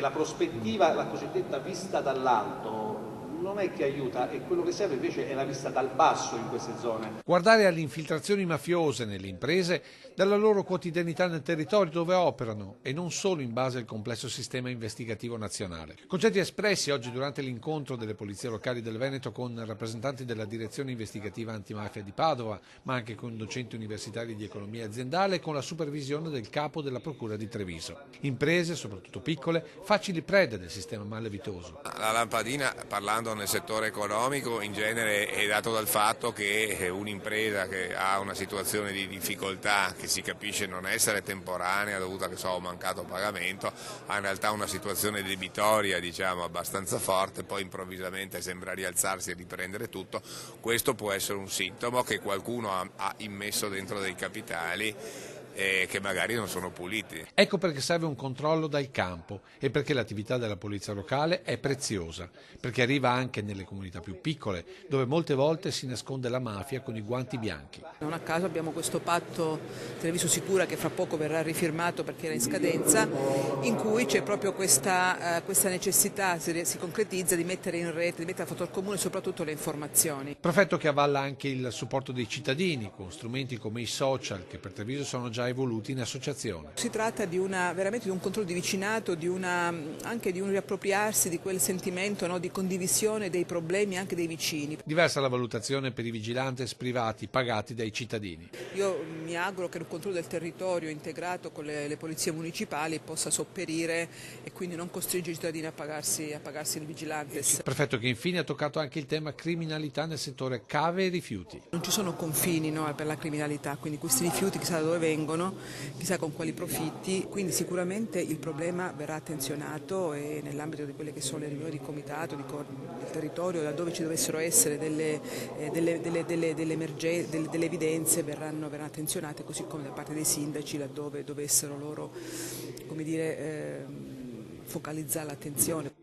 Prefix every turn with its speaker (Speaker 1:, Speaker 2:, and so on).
Speaker 1: La prospettiva, la cosiddetta vista dall'alto, non è che aiuta, e quello che serve invece è la vista dal basso in queste zone.
Speaker 2: Guardare alle infiltrazioni mafiose nelle imprese dalla loro quotidianità nel territorio dove operano e non solo in base al complesso sistema investigativo nazionale. Concetti espressi oggi durante l'incontro delle polizie locali del Veneto con rappresentanti della direzione investigativa antimafia di Padova, ma anche con docenti universitari di economia aziendale e con la supervisione del capo della procura di Treviso. Imprese, soprattutto piccole, facili prede del sistema malavitoso.
Speaker 3: La lampadina, parlando nel settore economico, in genere è dato dal fatto che un'impresa che ha una situazione di difficoltà, che si capisce non essere temporanea dovuta a un mancato pagamento, ha in realtà una situazione debitoria abbastanza forte, poi improvvisamente sembra rialzarsi e riprendere tutto. Questo può essere un sintomo che qualcuno ha immesso dentro dei capitali che magari non sono puliti.
Speaker 2: Ecco perché serve un controllo dal campo e perché l'attività della polizia locale è preziosa, perché arriva anche nelle comunità più piccole, dove molte volte si nasconde la mafia con i guanti bianchi.
Speaker 4: Non a caso abbiamo questo patto Treviso Sicura che fra poco verrà rifirmato perché era in scadenza, in cui c'è proprio questa necessità, si concretizza, di mettere in rete, di mettere a fattor comune soprattutto le informazioni.
Speaker 2: Prefetto che avvalla anche il supporto dei cittadini con strumenti come i social che per Treviso sono già evoluti in associazione.
Speaker 4: Si tratta veramente di un controllo di vicinato, anche di un riappropriarsi di quel sentimento, no, di condivisione dei problemi anche dei vicini.
Speaker 2: Diversa la valutazione per i vigilantes privati pagati dai cittadini.
Speaker 4: Io mi auguro che il controllo del territorio integrato con le polizie municipali possa sopperire e quindi non costringere i cittadini a pagarsi il vigilante.
Speaker 2: Prefetto che infine ha toccato anche il tema criminalità nel settore cave e rifiuti.
Speaker 4: Non ci sono confini, no, per la criminalità, quindi questi rifiuti chissà da dove vengono, chissà con quali profitti, quindi sicuramente il problema verrà attenzionato e nell'ambito di quelle che sono le riunioni di comitato, del territorio, laddove ci dovessero essere delle evidenze verranno attenzionate, così come da parte dei sindaci laddove dovessero loro, focalizzare l'attenzione.